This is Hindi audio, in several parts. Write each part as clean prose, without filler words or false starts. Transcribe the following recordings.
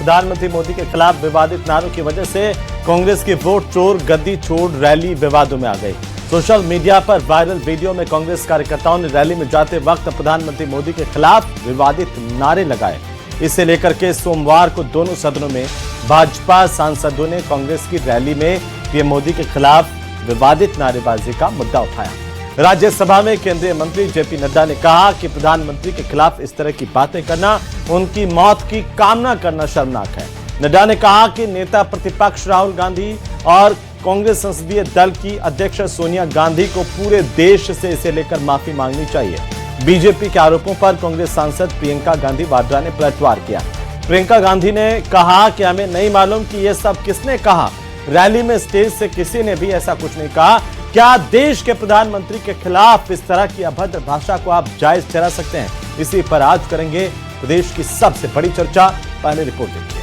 प्रधानमंत्री मोदी के खिलाफ विवादित नारों की वजह से कांग्रेस की वोट चोर गद्दी छोड़ रैली विवादों में आ गई। सोशल मीडिया पर वायरल वीडियो में कांग्रेस कार्यकर्ताओं ने रैली में जाते वक्त प्रधानमंत्री मोदी के खिलाफ विवादित नारे लगाए। इसे लेकर के सोमवार को दोनों सदनों में भाजपा सांसदों ने कांग्रेस की रैली में पीएम मोदी के खिलाफ विवादित नारेबाजी का मुद्दा उठाया। राज्यसभा में केंद्रीय मंत्री जेपी नड्डा ने कहा कि प्रधानमंत्री के खिलाफ इस तरह की बातें करना, उनकी मौत की कामना करना शर्मनाक है। नड्डा ने कहा कि नेता प्रतिपक्ष राहुल गांधी और कांग्रेस संसदीय दल की अध्यक्ष सोनिया गांधी को पूरे देश से इसे लेकर माफी मांगनी चाहिए। बीजेपी के आरोपों पर कांग्रेस सांसद प्रियंका गांधी वाड्रा ने पलटवार किया। प्रियंका गांधी ने कहा कि हमें नहीं मालूम कि यह सब किसने कहा, रैली में स्टेज से किसी ने भी ऐसा कुछ नहीं कहा। क्या देश के प्रधानमंत्री के खिलाफ इस तरह की अभद्र भाषा को आप जायज ठहरा सकते हैं? इसी पर आज करेंगे प्रदेश की सबसे बड़ी चर्चा। पहले रिपोर्ट देखिए।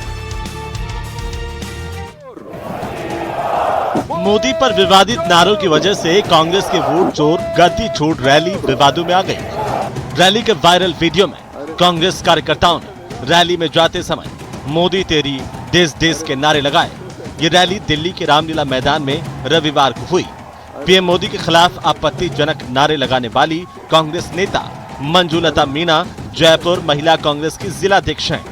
मोदी पर विवादित नारों की वजह से कांग्रेस के वोट चोर गद्दी छोड़ रैली विवादों में आ गई। रैली के वायरल वीडियो में कांग्रेस कार्यकर्ताओं ने रैली में जाते समय मोदी तेरी देश देश के नारे लगाए। ये रैली दिल्ली के रामलीला मैदान में रविवार को हुई। पीएम मोदी के खिलाफ आपत्तिजनक नारे लगाने वाली कांग्रेस नेता मंजुलता मीणा जयपुर महिला कांग्रेस की जिलाध्यक्ष हैं।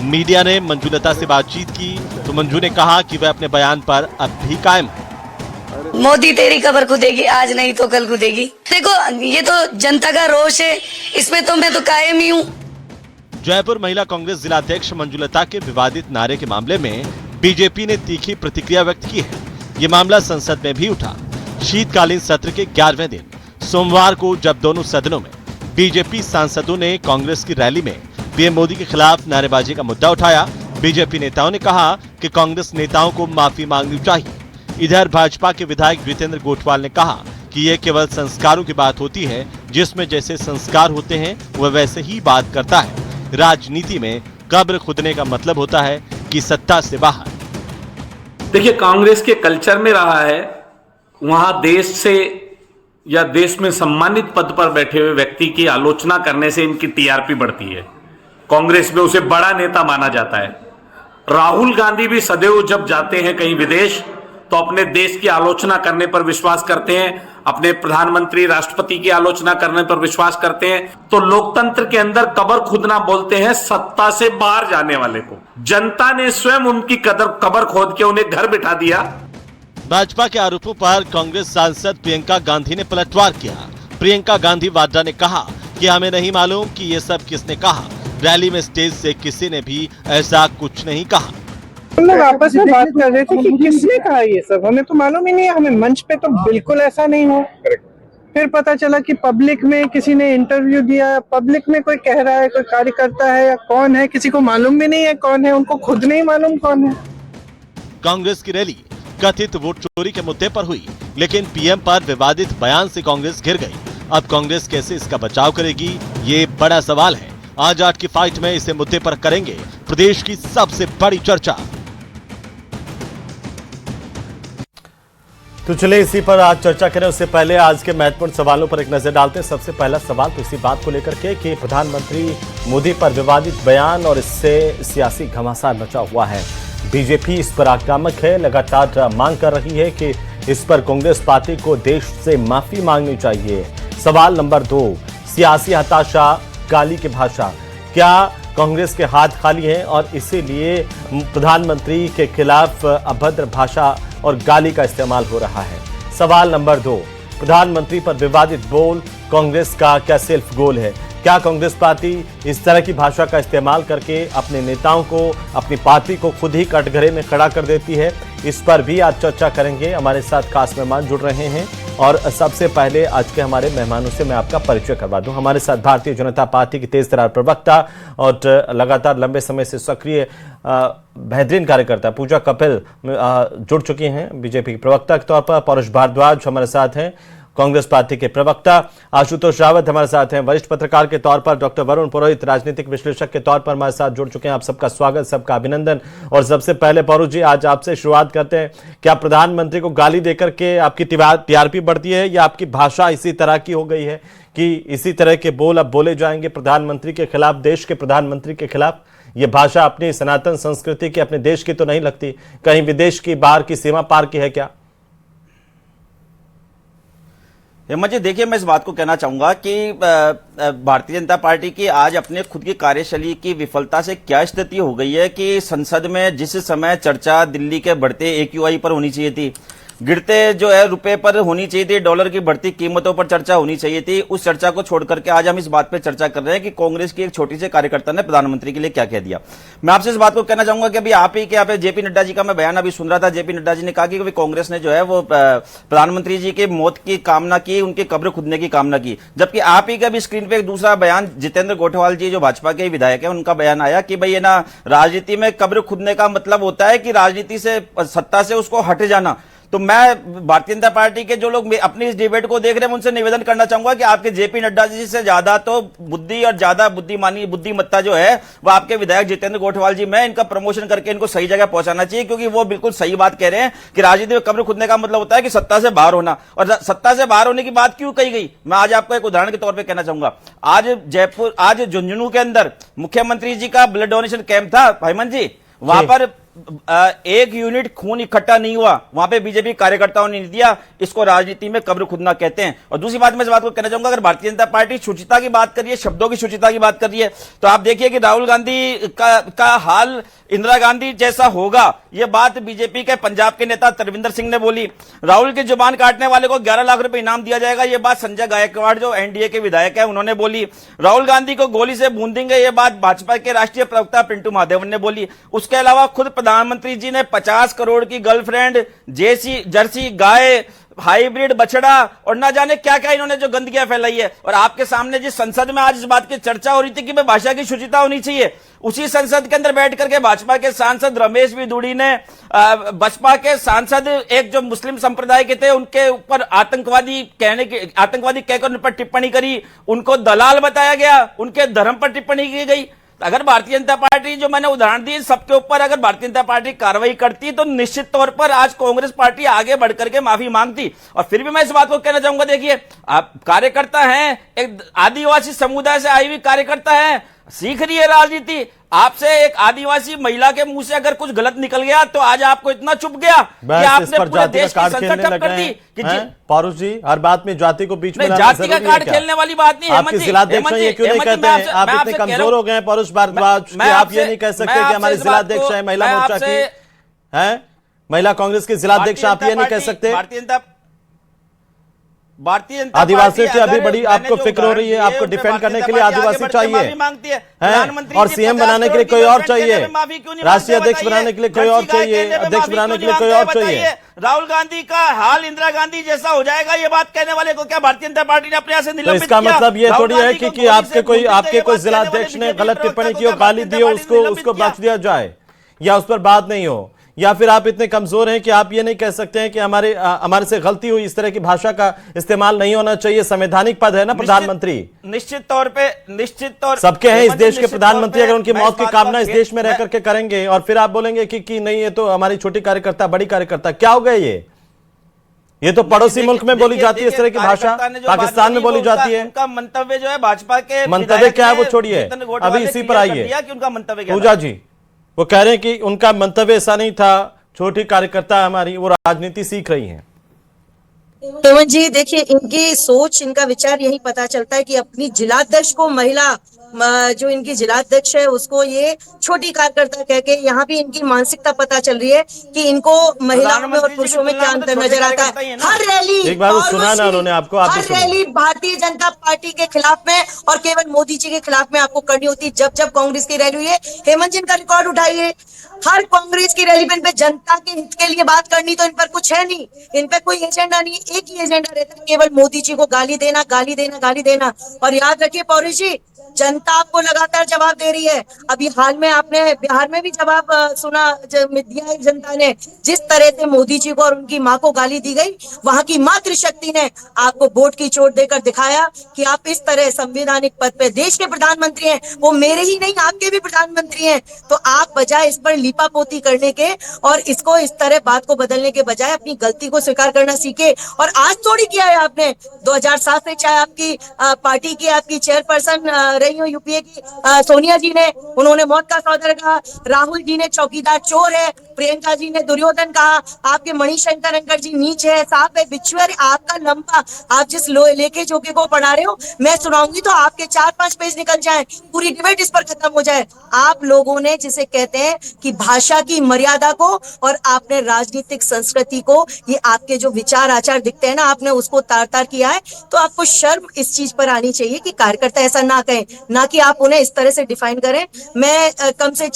मीडिया ने मंजुलता से बातचीत की तो मंजू ने कहा कि वह अपने बयान पर अब भी कायम है। मोदी तेरी कब्र खुदेगी, आज नहीं तो कल खुदेगी। देखो, ये तो जनता का रोष है, इसमें तो मैं तो कायम ही हूँ। जयपुर महिला कांग्रेस जिलाध्यक्ष मंजुलता के विवादित नारे के मामले में बीजेपी ने तीखी प्रतिक्रिया व्यक्त की है। ये मामला संसद में भी उठा। शीतकालीन सत्र के 11वें दिन सोमवार को जब दोनों सदनों में बीजेपी सांसदों ने कांग्रेस की रैली में पीएम मोदी के खिलाफ नारेबाजी का मुद्दा उठाया, बीजेपी नेताओं ने कहा कि कांग्रेस नेताओं को माफी मांगनी चाहिए। इधर भाजपा के विधायक जितेंद्र गोठवाल ने कहा कि यह केवल संस्कारों की बात होती है, जिसमें जैसे संस्कार होते हैं वह वैसे ही बात करता है। राजनीति में कब्र खुदने का मतलब होता है कि सत्ता से बाहर। देखिए, कांग्रेस के कल्चर में रहा है, वहां देश से या देश में सम्मानित पद पर बैठे हुए व्यक्ति की आलोचना करने से इनकी टीआरपी बढ़ती है। कांग्रेस में उसे बड़ा नेता माना जाता है। राहुल गांधी भी सदैव जब जाते हैं कहीं विदेश तो अपने देश की आलोचना करने पर विश्वास करते हैं, अपने प्रधानमंत्री राष्ट्रपति की आलोचना करने पर विश्वास करते हैं। तो लोकतंत्र के अंदर कब्र खुदना बोलते हैं सत्ता से बाहर जाने वाले को। जनता ने स्वयं उनकी कब्र खोद के उन्हें घर बिठा दिया। भाजपा के आरोपों पर कांग्रेस सांसद प्रियंका गांधी ने पलटवार किया। प्रियंका गांधी वाड्रा ने कहा कि हमें नहीं मालूम कि ये सब किसने कहा, रैली में स्टेज से किसी ने भी ऐसा कुछ नहीं कहा। हम लोग आपस में बात कर रहे थे कि किसने कहा ये सब, हमें तो मालूम ही नहीं है। हमें मंच पे तो बिल्कुल ऐसा नहीं हो। फिर पता चला कि पब्लिक में किसी ने इंटरव्यू दिया, पब्लिक में कोई कह रहा है, कोई कार्यकर्ता है या कौन है, किसी को मालूम भी नहीं है कौन है, उनको खुद नहीं मालूम कौन है। कांग्रेस की रैली कथित वोट चोरी के मुद्दे पर हुई, लेकिन पीएम पर विवादित बयान से कांग्रेस घिर गई। अब कांग्रेस कैसे इसका बचाव करेगी, ये बड़ा सवाल है। आज की फाइट में इसे मुद्दे पर करेंगे प्रदेश की सबसे बड़ी चर्चा। तो चलिए इसी पर आज चर्चा करें। उससे पहले आज के महत्वपूर्ण सवालों पर एक नजर डालते हैं। सबसे पहला सवाल तो इसी बात को लेकर के कि प्रधानमंत्री मोदी पर विवादित बयान और इससे सियासी घमासान मचा हुआ है। बीजेपी इस पर आक्रामक है, लगातार मांग कर रही है कि इस पर कांग्रेस पार्टी को देश से माफी मांगनी चाहिए। सवाल नंबर 2, सियासी हताशा, गाली की भाषा, क्या कांग्रेस के हाथ खाली हैं और इसीलिए प्रधानमंत्री के खिलाफ अभद्र भाषा और गाली का इस्तेमाल हो रहा है? सवाल नंबर 2, प्रधानमंत्री पर विवादित बोल कांग्रेस का क्या सेल्फ गोल है? क्या कांग्रेस पार्टी इस तरह की भाषा का इस्तेमाल करके अपने नेताओं को, अपनी पार्टी को खुद ही कटघरे में खड़ा कर देती है? इस पर भी आज चर्चा करेंगे। हमारे साथ खास मेहमान जुड़ रहे हैं और सबसे पहले आज के हमारे मेहमानों से मैं आपका परिचय करवा दूं। हमारे साथ भारतीय जनता पार्टी की तेज तर्रार प्रवक्ता और लगातार लंबे समय से सक्रिय बेहतरीन कार्यकर्ता पूजा कपिल जुड़ चुकी हैं बीजेपी के प्रवक्ता के तौर पर। पौरुष भारद्वाज हमारे साथ हैं, कांग्रेस पार्टी के प्रवक्ता। आशुतोष रावत हमारे साथ हैं, वरिष्ठ पत्रकार के तौर पर। डॉक्टर वरुण पुरोहित राजनीतिक विश्लेषक के तौर पर हमारे साथ जुड़ चुके हैं। आप सबका स्वागत, सबका अभिनंदन। और सबसे पहले पौरुष जी, आज आपसे शुरुआत करते हैं। क्या प्रधानमंत्री को गाली देकर के आपकी टीआरपी बढ़ती है या आपकी भाषा इसी तरह की हो गई है कि इसी तरह के बोल अब बोले जाएंगे प्रधानमंत्री के खिलाफ, देश के प्रधानमंत्री के खिलाफ? ये भाषा अपनी सनातन संस्कृति की, अपने देश की तो नहीं लगती, कहीं विदेश की, बाहर की, सीमा पार की है क्या? हेमंत जी, देखिए, मैं इस बात को कहना चाहूंगा कि भारतीय जनता पार्टी की आज अपने खुद की कार्यशैली की विफलता से क्या स्थिति हो गई है कि संसद में जिस समय चर्चा दिल्ली के बढ़ते AQI पर होनी चाहिए थी, गिरते जो है रुपए पर होनी चाहिए थी, डॉलर की बढ़ती कीमतों पर चर्चा होनी चाहिए थी, उस चर्चा को छोड़ करके आज हम इस बात पर चर्चा कर रहे हैं कि कांग्रेस की एक छोटी सी कार्यकर्ता ने प्रधानमंत्री के लिए क्या कह दिया। मैं आपसे इस बात को कहना चाहूंगा कि अभी आप ही के यहाँ पे जेपी नड्डा जी का मैं बयान अभी सुन रहा था। जेपी नड्डा जी ने कहा कि कांग्रेस ने जो है वो प्रधानमंत्री जी की मौत की कामना की, उनकी कब्र खुदने की कामना की, जबकि आप ही के अभी स्क्रीन पे एक दूसरा बयान जितेंद्र गोठवाल जी जो भाजपा के विधायक है उनका बयान आया कि भाई ये ना राजनीति में कब्र खुदने का मतलब होता है कि राजनीति से, सत्ता से उसको हट जाना। तो मैं भारतीय जनता पार्टी के जो लोग अपनी इस डिबेट को देख रहे हैं उनसे निवेदन करना चाहूंगा कि आपके जेपी नड्डा जी से ज्यादा तो बुद्धि और ज्यादा बुद्धिमत्ता जो है वो आपके विधायक जितेंद्र गोठवाल जी में, इनका प्रमोशन करके इनको सही जगह पहुंचाना चाहिए, क्योंकि वो बिल्कुल सही बात कह रहे हैं कि राजनीति में कब्र खुदने का मतलब होता है कि सत्ता से बाहर होना। और सत्ता से बाहर होने की बात क्यों कही गई, मैं आज आपको एक उदाहरण के तौर पर कहना चाहूंगा। आज झुंझुनू के अंदर मुख्यमंत्री जी का ब्लड डोनेशन कैंप था हेमंत जी, वहां पर 1 यूनिट खून इकट्ठा नहीं हुआ, वहां पे बीजेपी कार्यकर्ताओं ने नहीं दिया। इसको राजनीति में कब्र खुदना कहते हैं। और दूसरी बात मैं इस बात को कहना चाहूंगा, अगर भारतीय जनता पार्टी शुचिता की बात कर रही है, शब्दों की शुचिता की बात कर रही है, तो आप देखिए कि राहुल गांधी का हाल इंदिरा गांधी जैसा होगा, यह बात बीजेपी के पंजाब के नेता तरविंदर सिंह ने बोली। राहुल की जुबान काटने वाले को 11 लाख रुपए इनाम दिया जाएगा, यह बात संजय गायकवाड़ जो एनडीए के विधायक है उन्होंने बोली। राहुल गांधी को गोली से भून देंगे, यह बात भाजपा के राष्ट्रीय प्रवक्ता पिंटू महादेवन ने बोली। उसके अलावा खुद प्रधानमंत्री जी ने 50 करोड़ की गर्लफ्रेंड, जर्सी गाय, हाइब्रिड बछड़ा और ना जाने क्या क्या इन्होंने जो गंदगियां फैलाई है। और आपके सामने जिस संसद में आज इस बात की चर्चा हो रही थी कि भाषा की शुचिता होनी चाहिए, उसी संसद के अंदर बैठ करके भाजपा के सांसद रमेश बिधूड़ी ने बसपा के सांसद एक जो मुस्लिम संप्रदाय के थे उनके ऊपर आतंकवादी कहकर उन पर टिप्पणी करी, उनको दलाल बताया गया, उनके धर्म पर टिप्पणी की गई। अगर भारतीय जनता पार्टी, जो मैंने उदाहरण दी, सबके ऊपर अगर भारतीय जनता पार्टी कार्रवाई करती तो निश्चित तौर पर आज कांग्रेस पार्टी आगे बढ़कर के माफी मांगती। और फिर भी मैं इस बात को कहना चाहूंगा, देखिए आप कार्यकर्ता हैं, एक आदिवासी समुदाय से आई हुई कार्यकर्ता है, सीख रही है राजनीति। आपसे एक आदिवासी महिला के मुंह से अगर कुछ गलत निकल गया तो आज आपको इतना चुप गया कि आपने पूरे देश की संसद ठप कर दी कि पारुष जी हर बात में जाति को बीच में लाना जाति का कार्ड खेलने वाली बात नहीं है। आपके जिलाध्यक्ष ये क्यों नहीं कहते हैं? आप इतने कमजोर हो गए हैं पारुष भारद्वाज कि आप ये नहीं कह सकते कि हमारे जिलाध्यक्ष है महिला मोर्चा की, है महिला कांग्रेस के जिलाध्यक्ष, आप ये नहीं कह सकते? भारतीय जनता आदिवासी की अभी बड़ी आपको फिक्र हो रही है, आपको डिफेंड करने के लिए आदिवासी चाहिए और सीएम बनाने के लिए कोई और चाहिए, राष्ट्रीय अध्यक्ष बनाने के लिए कोई और चाहिए, अध्यक्ष बनाने के लिए कोई और चाहिए। राहुल गांधी का हाल इंदिरा गांधी जैसा हो जाएगा, ये बात कहने वाले को क्या भारतीय जनता पार्टी ने अपने यहाँ से निलंबित किया? तो इसका मतलब ये थोड़ी है कि आपके कोई जिलाध्यक्ष ने गलत टिप्पणी की हो, गाली दी हो, उसको बख्श दिया जाए या उस पर बात नहीं हो, या फिर आप इतने कमजोर हैं कि आप ये नहीं कह सकते हैं कि हमारे से गलती हुई, इस तरह की भाषा का इस्तेमाल नहीं होना चाहिए? संवैधानिक पद है ना प्रधानमंत्री, निश्चित तौर सबके हैं इस देश के प्रधानमंत्री। अगर उनकी मौत की कामना इस देश में रह करके करेंगे और फिर आप बोलेंगे कि नहीं ये तो हमारी छोटी कार्यकर्ता बड़ी कार्यकर्ता, क्या हो गया? ये तो पड़ोसी मुल्क में बोली जाती है इस तरह की भाषा, पाकिस्तान में बोली जाती है। उनका मंतव्य जो है भाजपा के मंतव्य क्या है वो छोड़िए, अभी इसी पर आइए। उनका मंतव्य पूजा जी वो कह रहे हैं कि उनका मंतव्य ऐसा नहीं था, छोटी कार्यकर्ता हमारी, वो राजनीति सीख रही हैं। हेमंत जी देखिए, इनकी सोच, इनका विचार यही पता चलता है कि अपनी जिलाध्यक्ष को महिला, जो इनकी जिलाध्यक्ष है उसको ये छोटी कार्यकर्ता कह के, यहाँ भी इनकी मानसिकता पता चल रही है कि इनको महिलाओं में और पुरुषों में क्या अंतर नजर आता है। हर रैली, एक बार सुना ना उन्होंने आपको, हर रैली भारतीय जनता पार्टी के खिलाफ में और केवल मोदी जी के खिलाफ में आपको करनी होती है। जब कांग्रेस की रैली हुई है, हेमंत जी इनका रिकॉर्ड उठाइए, हर कांग्रेस की रैली पे जनता के हित के लिए बात करनी, तो इन पर कुछ है नहीं, इन पे कोई एजेंडा नहीं, एक ही एजेंडा रहता है, केवल मोदी जी को गाली देना, गाली देना, गाली देना। और याद रखिए पौरी जी, जनता आपको लगातार जवाब दे रही है। अभी हाल में आपने बिहार में भी जवाब सुना दिया है जनता ने, जिस तरह से मोदी जी को और उनकी माँ को गाली दी गई, वहां की मातृशक्ति ने आपको वोट की चोट देकर दिखाया कि आप इस तरह संवैधानिक पद पे देश के प्रधानमंत्री हैं, वो मेरे ही नहीं आपके भी प्रधानमंत्री हैं। तो आप बजाय इस पर लीपापोती करने के और इसको इस तरह बात को बदलने के बजाय अपनी गलती को स्वीकार करना सीखे। और आज थोड़ी किया है आपने, 2007 से चाहे आपकी पार्टी की आपकी चेयरपर्सन रही हो यूपीए की सोनिया जी ने, उन्होंने मौत का सौदा कहा, राहुल जी ने चौकीदार चोर है, प्रियंका जी ने दुर्योधन कहा, आपके मणिशंकर अंकल जी नीच है, सांप है, बिच्छू है। आपका लंबा, आप जिस लेके जोके को पढ़ा रहे हो, मैं सुनाऊंगी तो आपके 4-5 पेज निकल जाए, पूरी डिबेट इस पर खत्म हो जाए। आप लोगों ने जिसे कहते हैं कि भाषा की मर्यादा को और आपने राजनीतिक संस्कृति को, ये आपके जो विचार आचार दिखते हैं ना, आपने उसको तार तार किया है। तो आपको शर्म इस चीज पर आनी चाहिए कि कार्यकर्ता ऐसा ना कहें, ना कि आप उन्हें इस तरह से डिफाइन करें। मैं कम से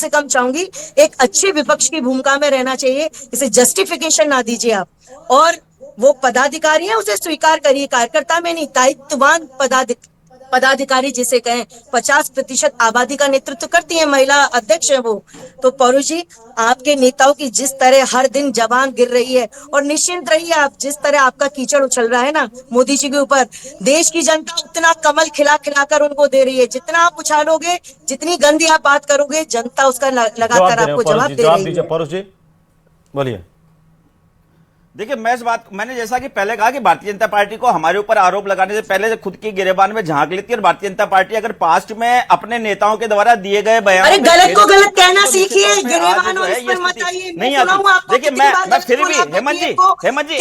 कम चाहूंगी एक अच्छे विपक्ष की भूमिका में रहना चाहिए, इसे जस्टिफिकेशन ना दीजिए आप। और वो पदाधिकारी है, उसे स्वीकार करिए, कार्यकर्ता में नहीं, दायित्ववान पदाधिकारी जिसे कहें। 50% आबादी का नेतृत्व करती है महिला अध्यक्ष है वो। तो पौरू जी, आपके नेताओं की जिस तरह हर दिन जबान गिर रही है, और निश्चिंत रहिए आप, जिस तरह आपका कीचड़ उछल रहा है ना मोदी जी के ऊपर, देश की जनता उतना कमल खिला खिला कर उनको दे रही है। जितना आप उछालोगे, जितनी गंदी आप बात करोगे, जनता उसका लगातार आपको जवाब दे रही है। पौरू जी बोलिए। देखिए, मैं इस बात, मैंने जैसा कि पहले कहा कि भारतीय जनता पार्टी को हमारे ऊपर आरोप लगाने से पहले खुद की गिरेबान में झांक लेती है। और भारतीय जनता पार्टी अगर पास्ट में अपने नेताओं के द्वारा दिए गए बयान, अरे गलत को गलत कहना सीखिए, गिरेबान और इस पर मत आइए। नहीं आती। देखिए, मैं फिर भी हेमंत जी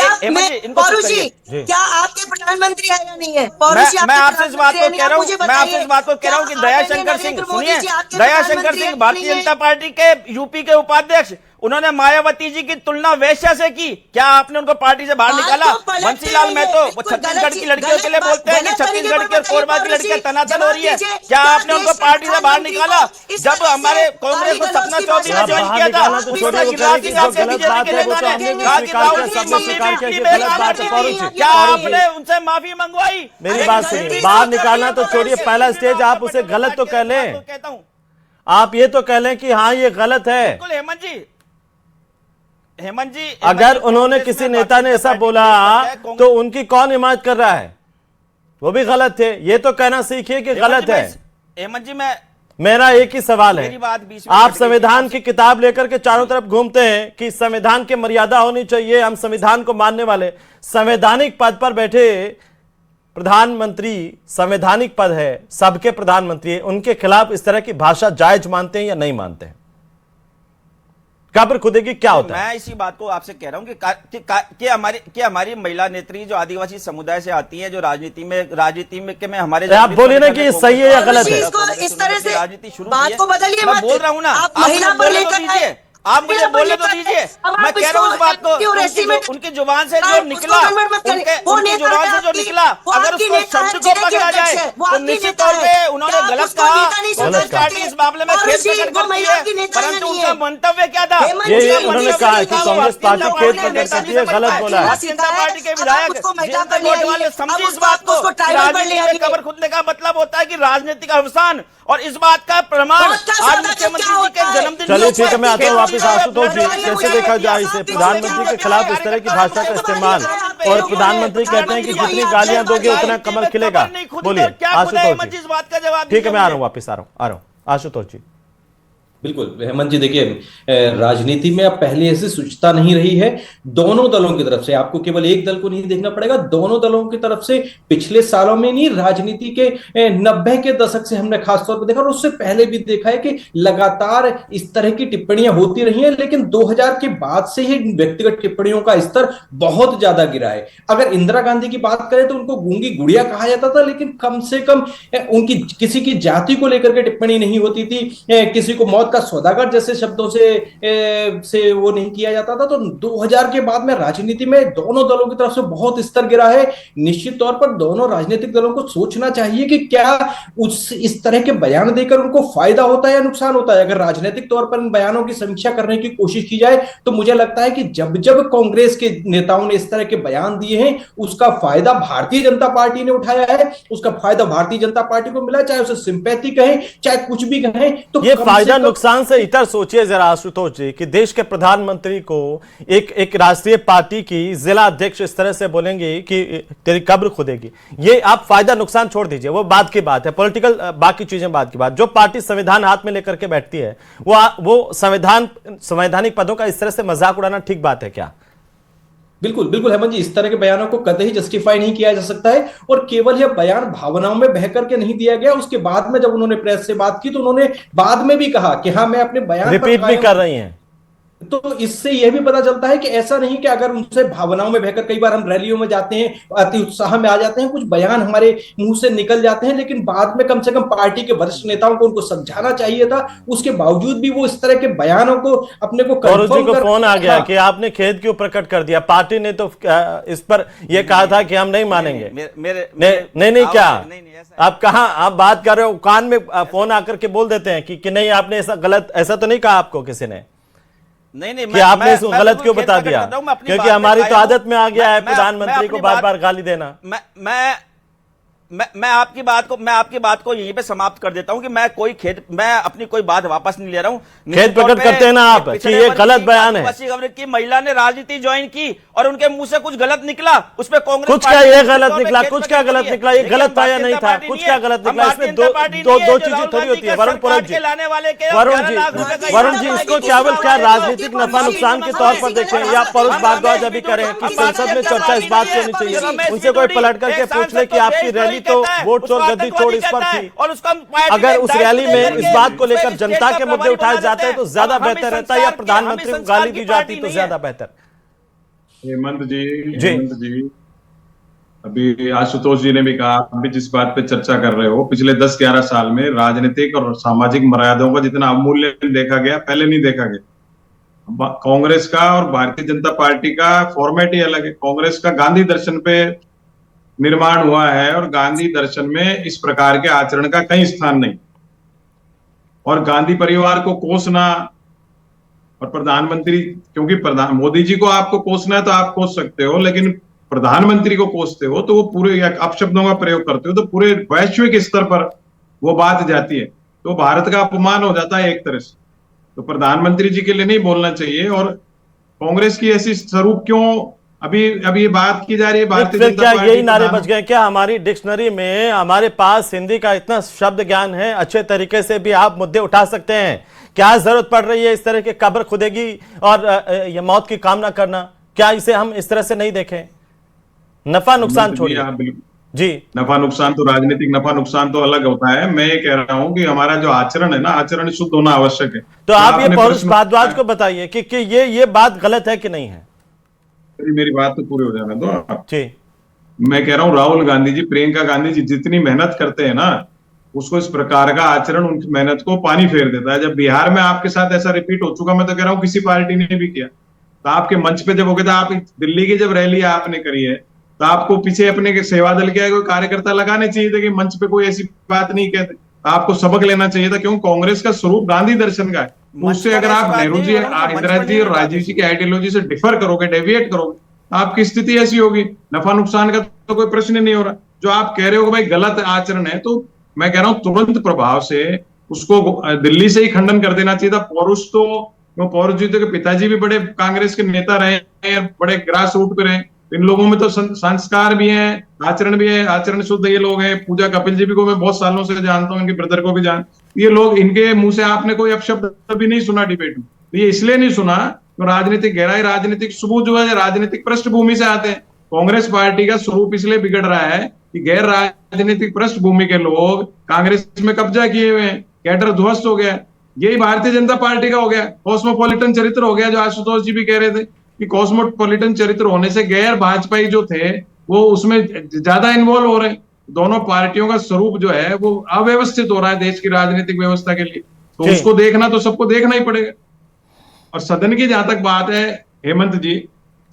इनको पौरू जी, क्या आपके प्रधानमंत्री है या नहीं है? पौरू जी, मैं आपसे इस बात को कह रहा हूँ, कि दयाशंकर सिंह, सुनिए, दयाशंकर सिंह भारतीय जनता पार्टी के यूपी के उपाध्यक्ष, उन्होंने मायावती जी की तुलना वेश्या से की। क्या आपने उनको पार्टी से बाहर निकाला? बंसीलाल महतो वो छत्तीसगढ़ की लड़कियों के लिए बोलते हैं कि छत्तीसगढ़ की और कोरबा की लड़कियां तनातन हो रही है। क्या आपने उनको पार्टी से बाहर निकाला? जब हमारे कांग्रेस को सपना चौधरी ने ज्वाइन किया था, क्या आपने उनसे माफी मंगवाई? मेरी बात सुनिए, बाहर निकालना तो छोड़िए, पहला स्टेज आप उसे गलत तो कह लें, कहता हूँ आप ये तो कह लें कि हाँ ये गलत है। बिल्कुल हेमंत जी, अगर उन्होंने किसी नेता ने ऐसा बोला तो उनकी कौन हिमायत कर रहा है? वो भी गलत थे। ये तो कहना सीखिए कि गलत है। हेमंत जी, मेरा एक ही सवाल है, आप संविधान की किताब लेकर के चारों तरफ घूमते हैं कि संविधान की मर्यादा होनी चाहिए, हम संविधान को मानने वाले, संवैधानिक पद पर बैठे प्रधानमंत्री, संवैधानिक पद है, सबके प्रधानमंत्री, उनके खिलाफ इस तरह की भाषा जायज मानते हैं या नहीं मानते हैं? कब्र खुदेगी क्या होता है? मैं इसी बात को आपसे कह रहा हूं कि हमारी महिला नेत्री जो आदिवासी समुदाय से आती हैं, जो राजनीति में हमारे, आप बोलिए ना कि ये सही है या गलत है? इस तरह से राजनीति शुरू बात को बदलिए, मैं बोल रहा हूं ना, आप महिला पर लेकर आप मुझे बोलने तो दीजिए। मैं कह रहा हूँ इस बात को, उनकी जुबान से जो निकला, उनकी जुबान से जो निकला, अगर उसको शब्द को पकड़ा जाए तो निश्चित तौर पे उन्होंने गलत कहा। कांग्रेस पार्टी इस मामले में खेद प्रकट करती है, परंतु उनका मंतव्य क्या था? ये उन्होंने कहा कि कांग्रेस पार्टी खेद प्रकट करती है, गलत बोला है। भारतीय जनता पार्टी के विधायक समझे इस बात को, राजनीति में कब्र खुदने का मतलब होता है कि राजनीतिक अवसान, और इस बात का प्रमाण आज मुख्यमंत्री जी के जन्मदिन। चलिए ठीक है, मैं आता हूँ वापिस। आशुतोष जी, कैसे देखा जाए इसे? प्रधानमंत्री के खिलाफ इस तरह की भाषा का इस्तेमाल, और प्रधानमंत्री कहते हैं कि जितनी गालियां दोगे उतना कमल खिलेगा। बोलिए आशुतोष जी। ठीक है, मैं आ रहा हूँ, वापिस आ रहा हूँ। आशुतोष जी। बिल्कुल हेमंत जी, देखिए राजनीति में अब पहले ऐसी शुचिता नहीं रही है। दोनों दलों की तरफ से, आपको केवल एक दल को नहीं देखना पड़ेगा, दोनों दलों की तरफ से पिछले सालों में नहीं, राजनीति के 90 के दशक से हमने खासतौर पर देखा, और उससे पहले भी देखा है कि लगातार इस तरह की टिप्पणियां होती रही हैं। लेकिन 2000 के बाद से ही व्यक्तिगत टिप्पणियों का स्तर बहुत ज्यादा गिरा है। अगर इंदिरा गांधी की बात करें तो उनको गूंगी गुड़िया कहा जाता था, लेकिन कम से कम उनकी किसी की जाति को लेकर के टिप्पणी नहीं होती थी, किसी को मौत का सौदागर जैसे शब्दों से वो नहीं किया जाता था। तो 2000 के बाद में राजनीति में दोनों दलों की तरफ से बहुत स्तर गिरा है। निश्चित तौर पर दोनों राजनीतिक दलों को सोचना चाहिए कि क्या इस तरह के बयान देकर उनको फायदा होता है या नुकसान होता है। अगर राजनीतिक तौर पर इन बयानों की समीक्षा करने की कोशिश की जाए तो मुझे लगता है कि जब जब कांग्रेस के नेताओं ने इस तरह के बयान दिए हैं, उसका फायदा भारतीय जनता पार्टी ने उठाया है, उसका फायदा भारतीय जनता पार्टी को मिला, चाहे उसे सिंपैथी कहें चाहे कुछ भी कहें। तो ये फायदा नुकसान से इतर सोचिए जरा आशुतोष जी, कि देश के प्रधानमंत्री को एक राष्ट्रीय पार्टी की जिला अध्यक्ष इस तरह से बोलेंगे कि तेरी कब्र खुदेगी। ये आप फायदा नुकसान छोड़ दीजिए, वो बात की बात है, पॉलिटिकल बाकी चीजें बात की बात। जो पार्टी संविधान हाथ में लेकर के बैठती है वो संवैधानिक पदों का इस तरह से मजाक उड़ाना ठीक बात है क्या? बिल्कुल बिल्कुल हेमंत जी, इस तरह के बयानों को कतई जस्टिफाई नहीं किया जा सकता है। और केवल यह बयान भावनाओं में बह करके नहीं दिया गया, उसके बाद में जब उन्होंने प्रेस से बात की तो उन्होंने बाद में भी कहा कि हाँ मैं अपने बयान पर रिपीट भी कर रही हैं। तो इससे यह भी पता चलता है कि ऐसा नहीं कि अगर उनसे भावनाओं में बहकर, कई बार हम रैलियों में जाते हैं, अति उत्साह में आ जाते हैं, कुछ बयान हमारे मुंह से निकल जाते हैं, लेकिन बाद में कम से कम पार्टी के वरिष्ठ नेताओं को उनको समझाना चाहिए था। उसके बावजूद भी वो इस तरह के बयानों को अपने को जी को फोन आ गया कि आपने खेद क्यों प्रकट कर दिया, पार्टी ने तो इस पर यह कहा था कि हम नहीं मानेंगे। नहीं क्या आप कहाँ आप बात कर रहे हो, कान में फोन आकर के बोल देते हैं कि नहीं आपने ऐसा गलत, ऐसा तो नहीं कहा आपको किसी ने? नहीं कि आपने इसको गलत क्यों बता दिया? क्योंकि हमारी तो आदत में आ गया है प्रधानमंत्री को बार बार गाली देना। मैं आपकी बात को यहीं पे समाप्त कर देता हूं कि मैं अपनी कोई बात वापस नहीं ले रहा हूं। खेद प्रकट करते हैं ना आप कि ये गलत बयान है। की महिला ने राजनीति ज्वाइन की और उनके मुंह से कुछ गलत निकला, उस पर कांग्रेस कुछ क्या ये गलत निकला, कुछ क्या गलत निकला, ये गलत पाया नहीं था, कुछ क्या गलत निकला। इसमें दो चीजें थोड़ी होती है वरुण जी इसको केवल क्या राजनीतिक नफा नुकसान के तौर पर देखें, या परुष भारद्वाज अभी करें कि संसद में चर्चा इस बात की होनी चाहिए। उनसे कोई पलट करके पूछ ले कि आपकी रैली तो वोट चोर गद्दी चोर इस पर थी, और अगर उस रैली में इस बात को लेकर जनता के मुद्दे उठाए जाते हैं तो ज्यादा बेहतर रहता है, या प्रधानमंत्री को गाली दी जाती तो ज्यादा बेहतर। हेमंत जी अभी आशुतोष जी ने भी कहा, आप भी जिस बात पे चर्चा कर रहे हो, पिछले 10-11 साल में राजनीतिक और सामाजिक मर्यादाओं का जितना अमूल्य देखा गया पहले नहीं देखा गया। कांग्रेस का और भारतीय जनता पार्टी का फॉर्मेट ही अलग है। कांग्रेस का गांधी दर्शन पे निर्माण हुआ है और गांधी दर्शन में इस प्रकार के आचरण का कहीं स्थान नहीं। और गांधी परिवार को कोसना और प्रधानमंत्री, क्योंकि मोदी जी को आपको कोसना है तो आप कोस सकते हो, लेकिन प्रधानमंत्री को कोसते हो तो वो पूरे अपशब्दों का प्रयोग करते हो तो पूरे वैश्विक स्तर पर वो बात जाती है, तो भारत का अपमान हो जाता है एक तरह से। तो प्रधानमंत्री जी के लिए नहीं बोलना चाहिए। और कांग्रेस की ऐसी स्वरूप क्यों अभी ये बात की जा रही है भारतीय जनता क्या पार्टी, यही नारे बच गए क्या? हमारी डिक्शनरी में हमारे पास हिंदी का इतना शब्द ज्ञान है, अच्छे तरीके से भी आप मुद्दे उठा सकते हैं। क्या जरूरत पड़ रही है इस तरह के कब्र खुदेगी और ये मौत की कामना करना? क्या इसे हम इस तरह से नहीं देखें? नफा नुकसान छोड़िए जी, नफा नुकसान तो राजनीतिक नफा नुकसान तो अलग होता है। मैं ये कह रहा हूं कि हमारा जो आचरण है ना, आचरण शुद्ध होना आवश्यक है। तो आप ये परुष भारद्वाज को बताइए कि ये बात गलत है कि नहीं है? मेरी बात तो पूरी हो जाने दो आप जी। मैं कह रहा हूँ राहुल गांधी जी, प्रियंका गांधी जी जितनी मेहनत करते हैं ना, उसको इस प्रकार का आचरण उनकी मेहनत को पानी फेर देता है। जब बिहार में आपके साथ ऐसा रिपीट हो चुका, मैं तो कह रहा हूँ किसी पार्टी ने भी किया, तो आपके मंच पे जब हो गया था, आप दिल्ली की जब रैली आपने करी है तो आपको पीछे अपने सेवा दल के कोई कार्यकर्ता लगाने चाहिए थे कि मंच पे कोई ऐसी बात नहीं कहते। आपको सबक लेना चाहिए था, क्योंकि कांग्रेस का स्वरूप गांधी दर्शन का है। उससे अगर आप नेहरू जी, इंदिरा जी और राजीव जी की आइडियोलॉजी से डिफर करोगे, डेविएट करोगे, आपकी स्थिति ऐसी होगी। नफा नुकसान का तो कोई प्रश्न ही नहीं हो रहा। जो आप कह रहे हो कि भाई गलत आचरण है, तो मैं कह रहा हूं तुरंत प्रभाव से उसको दिल्ली से ही खंडन कर देना चाहिए था। पौरुष जी तो के पिताजी भी बड़े कांग्रेस के नेता रहे, बड़े ग्रास रूट पे रहे। इन लोगों में तो संस्कार भी है, आचरण भी है, आचरण शुद्ध ये लोग हैं। पूजा कपिल जी भी को मैं बहुत सालों से जानता हूँ, इनके ब्रदर को भी ये लोग, इनके मुंह से आपने कोई अपशब्द भी नहीं सुना डिबेट में। ये इसलिए नहीं सुना तो राजनीतिक गहराई, राजनीतिक सबूत जो है राजनीतिक पृष्ठभूमि से आते हैं। कांग्रेस पार्टी का स्वरूप इसलिए बिगड़ रहा है कि गैर राजनीतिक पृष्ठभूमि के लोग कांग्रेस में कब्जा किए हुए हैं, कैडर ध्वस्त हो गया। यही भारतीय जनता पार्टी का हो गया, कॉस्मोपॉलिटन चरित्र हो गया, जो आशुतोष जी भी कह रहे थे कि कॉस्मोपॉलिटन चरित्र होने से गैर भाजपाई जो थे वो उसमें ज्यादा इन्वॉल्व हो रहे हैं। दोनों पार्टियों का स्वरूप जो है वो अव्यवस्थित हो रहा है देश की राजनीतिक व्यवस्था के लिए, तो उसको देखना तो सबको देखना ही पड़ेगा। और सदन की जहां तक बात है हेमंत जी,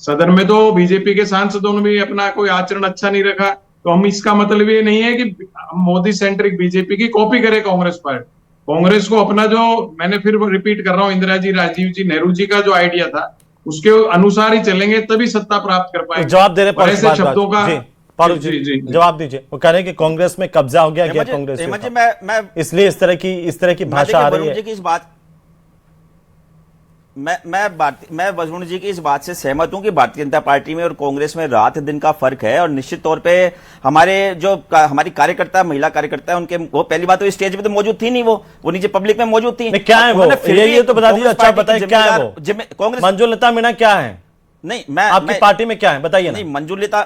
सदन में तो बीजेपी के सांसदों ने भी अपना कोई आचरण अच्छा नहीं रखा, तो हम इसका मतलब ये नहीं है कि मोदी सेंट्रिक बीजेपी की कॉपी करे कांग्रेस पार्टी। कांग्रेस को अपना, जो मैंने फिर रिपीट कर रहा हूं, इंदिरा जी, राजीव जी, नेहरू जी का जो आइडिया था उसके अनुसार ही चलेंगे, तभी सत्ता प्राप्त कर पाएंगे। जवाब दे रहे ऐसे शब्दों का जी, जवाब दीजिए। वो कह रहे हैं कि कांग्रेस में कब्जा हो गया, कांग्रेस इसलिए इस तरह की भाषा आ रही है। मैं वरुण जी की इस बात से सहमत हूं कि भारतीय जनता पार्टी में और कांग्रेस में रात दिन का फर्क है। और निश्चित तौर पे हमारी कार्यकर्ता, महिला कार्यकर्ता है, उनके वो पहली बात तो स्टेज पे तो मौजूद थी नहीं, वो नीचे पब्लिक में मौजूद थी। क्या है वो? ये तो बता दीजिए, अच्छा बताइए क्या है वो? कांग्रेस मंजू लता मीणा क्या है? नहीं, मैं आपकी पार्टी में क्या है बताइए ना। नहीं, मंजूलिता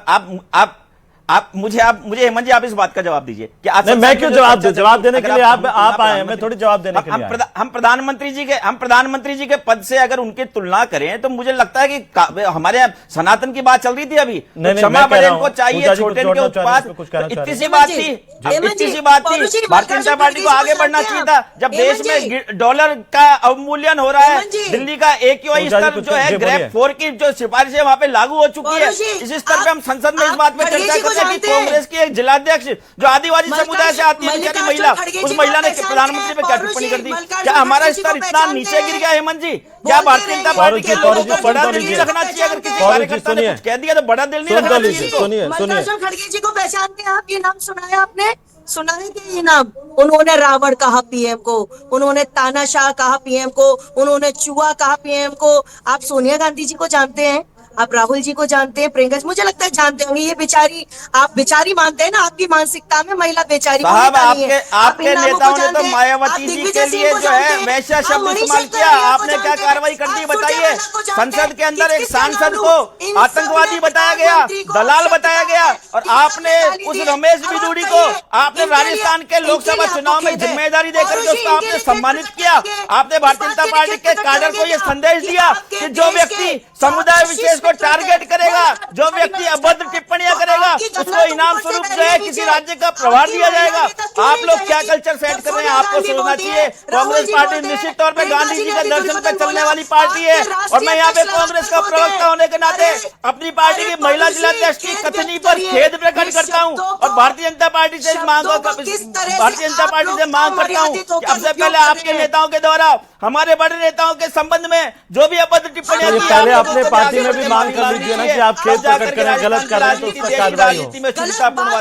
आप मुझे हेमंत जी आप इस बात का जवाब दीजिए कि आज नहीं, मैं क्यों जवाब देने के लिए आप आए हैं, मैं थोड़ी जवाब देने के लिए आया। हम प्रधानमंत्री जी के पद से अगर उनकी तुलना करें तो मुझे लगता है कि हमारे यहाँ सनातन की बात चल रही थी अभी, क्षमा बड़े को चाहिए, छोटे के उत्पाद, इतनी सी बात थी। भारतीय जनता पार्टी को आगे बढ़ना चाहिए था। जब देश में डॉलर का अवमूल्यन हो रहा है, दिल्ली का AQI स्तर जो है ग्रेड 4 की जो सिफारिशें वहां पे लागू हो चुकी है, इस स्तर पे हम संसद में इस बात पे चर्चा करते हैं कि कांग्रेस की एक जिलाध्यक्ष जो आदिवासी समुदाय से आती है बेचारी महिला, उस महिला ने प्रधानमंत्री पे क्या टिप्पणी कर दी? क्या हमारा स्तर इतना नीचे गिर गया हेमंत जी? क्या भारतीय जनता पार्टी के लोगों को बड़ा दिल नहीं रखना चाहिए? अगर किसी कार्यकर्ता ने कुछ कह दिया तो बड़ा दिल नहीं रखना चाहिए। मल्लिकार्जुन खड़गे जी को पहचानते हैं आप? ये नाम सुना है आपने? सुना है कि ये नाम? उन्होंने रावण कहा पीएम को, उन्होंने तानाशाह कहा पीएम को, उन्होंने चूहा कहा पीएम को। आप सोनिया गांधी जी को जानते हैं? आप राहुल जी को जानते हैं? प्रियंका, मुझे लगता है जानते होंगे। ये बेचारी, आप बेचारी मानते हैं ना? आपकी मानसिकता में महिला बेचारी साहब, आपके नेताओं ने तो मायावती जी के लिए जो है वैसा शब्द इस्तेमाल किया। आपने क्या कार्रवाई कर दी बताइए? संसद के अंदर एक सांसद को आतंकवादी बताया गया, दलाल बताया गया, और आपने उस रमेश बिदूड़ी को आपने राजस्थान के लोकसभा चुनाव में जिम्मेदारी देकर के उसको आपने सम्मानित किया। आपने भारतीय जनता पार्टी के कैडर को यह संदेश दिया कि जो व्यक्ति समुदाय विशेष को टारगेट करेगा, जो व्यक्ति अभद्र टिप्पणियां करेगा, उसको इनाम स्वरूप जो है किसी राज्य का प्रभार दिया जाएगा। आप लोग क्या कल्चर सेट कर रहे हैं? आपको सोचना चाहिए। कांग्रेस पार्टी निश्चित तौर पे गांधी जी के दर्शन पे चलने वाली पार्टी है, और मैं यहाँ पे कांग्रेस का प्रवक्ता होने के नाते अपनी पार्टी की महिला जिलाध्यक्ष की कथनी पर खेद प्रकट करता हूँ, और भारतीय जनता पार्टी से मांग करता हूँ कि सबसे पहले आपके नेताओं के द्वारा हमारे बड़े नेताओं के संबंध में जो भी अभद्र टिप्पणियां की, पहले अपने पार्टी में भी मांग कर लीजिए ना कि आप खेद प्रकट करें, गलत कर रहे हैं तो उस पर कार्रवाई हो।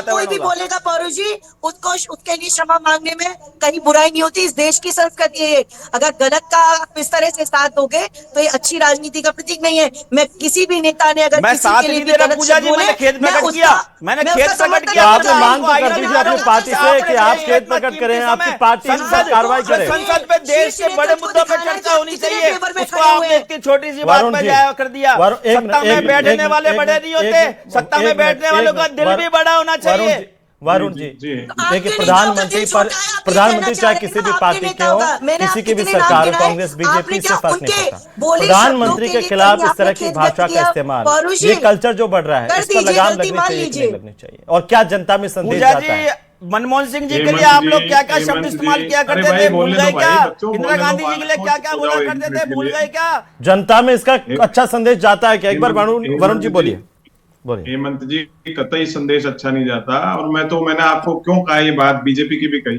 कोई भी बोलेगा पौरू जी, उसके लिए क्षमा मांगने में कहीं बुराई नहीं होती। इस देश की संस्कृति है। अगर गलत का आप इस तरह से साथ दोगे तो ये अच्छी राजनीति का प्रतीक नहीं है। मैं किसी भी नेता ने अगर मैं साथ नहीं दे रहा पूजा जी, मैंने खेद प्रकट किया, आपने मांग तो कर दीजिए अपनी पार्टी से कि आप खेद प्रकट करें, आपकी पार्टी कार्रवाई करे। संसद में देश के बड़े मुद्दों पर चर्चा होनी चाहिए, उसको आपने इतनी छोटी सी बात पर जाया कर दिया। सत्ता में बैठने वाले बड़े नहीं होते, सत्ता में बैठने वालों का दिल भी बड़ा होना चाहिए। वरुण जी देखिए, प्रधानमंत्री चाहे किसी भी पार्टी के हो, किसी की भी सरकार हो, कांग्रेस बीजेपी से फर्क नहीं पड़ता, प्रधानमंत्री के खिलाफ इस तरह की भाषा का इस्तेमाल, ये कल्चर जो बढ़ रहा है, इस पर लगाम लगनी चाहिए। और क्या जनता में संदेश जाता है? मनमोहन सिंह जी के लिए आप लोग क्या क्या शब्द इस्तेमाल किया करते थे, भूल गए क्या? इंदिरा गांधी जी के लिए क्या क्या बोला करते थे, भूल गए क्या? जनता में इसका अच्छा संदेश जाता है क्या? एक बार वरुण जी बोलिए। हेमंत जी, कतई संदेश अच्छा नहीं जाता। और मैंने आपको क्यों कहा ये बात, बीजेपी की भी कही,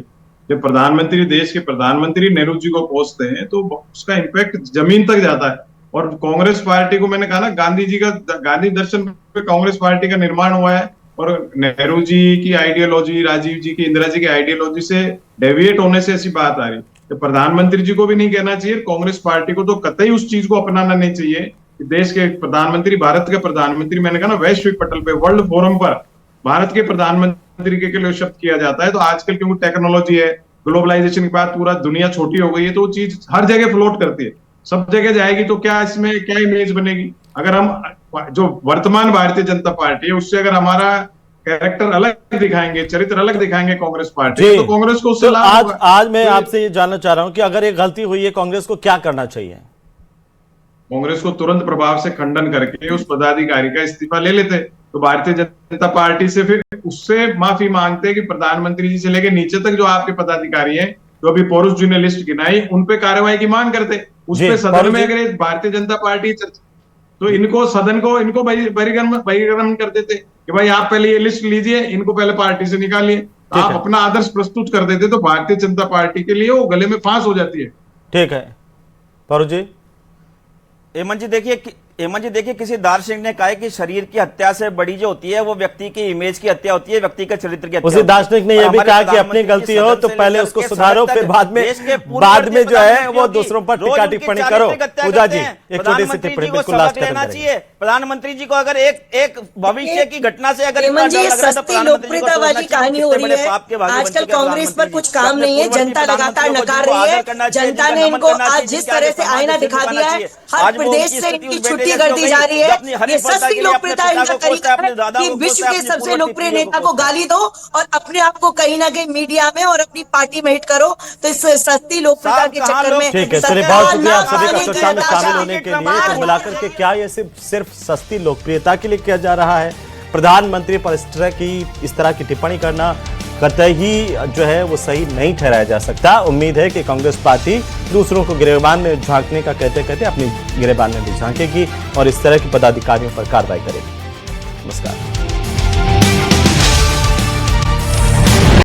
जब प्रधानमंत्री, देश के प्रधानमंत्री नेहरू जी को पहुंचते हैं तो उसका इम्पैक्ट जमीन तक जाता है। और कांग्रेस पार्टी को मैंने कहा ना, गांधी दर्शन पे कांग्रेस पार्टी का निर्माण हुआ है, और नेहरू जी की आइडियोलॉजी, राजीव जी की, इंदिरा जी की आइडियोलॉजी से डेविएट होने से ऐसी बात आ रही। तो प्रधानमंत्री जी को भी नहीं कहना चाहिए, कांग्रेस पार्टी को तो कतई उस चीज को अपनाना नहीं चाहिए। देश के प्रधानमंत्री, भारत के प्रधानमंत्री, मैंने कहा ना, वैश्विक पटल पे, वर्ल्ड फोरम पर भारत के प्रधानमंत्री के लिए शब्द किया जाता है। तो आजकल क्योंकि टेक्नोलॉजी है, ग्लोबलाइजेशन के बाद पूरा दुनिया छोटी हो गई है, तो वो चीज हर जगह फ्लोट करती है, सब जगह जाएगी, तो क्या इसमें क्या इमेज बनेगी? अगर हम जो वर्तमान भारतीय जनता पार्टी है उससे अगर हमारा कैरेक्टर अलग दिखाएंगे, चरित्र अलग दिखाएंगे कांग्रेस पार्टी, तो कांग्रेस को उससे लाभ होगा। आज मैं आपसे ये जानना चाह रहा हूं कि अगर एक गलती हुई है, कांग्रेस को क्या करना चाहिए? कांग्रेस को तुरंत प्रभाव से खंडन करके उस पदाधिकारी का इस्तीफा ले लेते, तो भारतीय जनता पार्टी से फिर उससे माफी मांगते कि प्रधानमंत्री जी से लेकर नीचे तक जो आपके पदाधिकारी हैं, जो अभी पौरुष जी ने लिस्ट गिनाई, उन पे कार्रवाई की मांग करते। उस पे सदन में अगर भारतीय जनता पार्टी तो इनको सदन को इनको बहिर्गमन कर देते कि भाई आप पहले ये लिस्ट लीजिए, इनको पहले पार्टी से निकालिए, आप अपना आदर्श प्रस्तुत कर देते, तो भारतीय जनता पार्टी के लिए वो गले में फांस हो जाती है। ठीक है पौरुष जी। हेमंत जी देखिए, किसी दार्शनिक ने कहा है कि शरीर की हत्या से बड़ी जो होती है वो व्यक्ति की इमेज की हत्या होती है, व्यक्ति के चरित्र की हत्या। उसी दार्शनिक ने यह भी कहा कि अपनी गलती हो तो पहले उसको सुधारो, फिर बाद में जो है वो दूसरों पर टीका टिप्पणी करो। पूजा जी एक छोटी सी टिप्पणी बिल्कुल लास्ट करना चाहिए। प्रधानमंत्री जी को अगर एक भविष्य की घटना से अगर सस्ती लोकप्रियता वाली कहानी हो रही है, आजकल कांग्रेस पर कुछ काम नहीं है, जनता लगातार नकार रही है। जनता ने इनको आज जिस तरह से आईना दिखा दिया है, हर प्रदेश से इनकी छुट्टी बढ़ती जैसी हो करती गई, जा रही जो है। अपनी हरी ये विफलता सस्ती के लिए अपने लोकप्रियता पिता इनका को कोसता तरीका है, अपने है दादा कि को विश्व कोसता है, के अपनी सबसे पूर्वज की लोकप्रिय पीढ़ियों को नेता को कोसता है। गाली दो और अपने आप को कहीं ना कहीं मीडिया में और अपनी पार्टी में हिट करो, तो इस सस्ती लोकप्रियता साहब, के कहाँ चक्कर लोग- में ठीक है, चलिए सरकार बहुत शुक्रिया आप ना सभी का पाने चर्चा के में शामिल हताशा होने के लिए। बाहर कुल मिलाकर के क्या ये सिर्फ सस्ती लोकप्रियता के लिए किया जा रहा है? प्रधानमंत्री पर इस तरह की टिप्पणी करना कतई ही जो है वो सही नहीं ठहराया जा सकता। उम्मीद है कि कांग्रेस पार्टी दूसरों को गिरेबान में झांकने का कहते कहते अपनी गिरेबान में भी झांकेगी और इस तरह के पदाधिकारियों पर कार्रवाई करेगी। नमस्कार।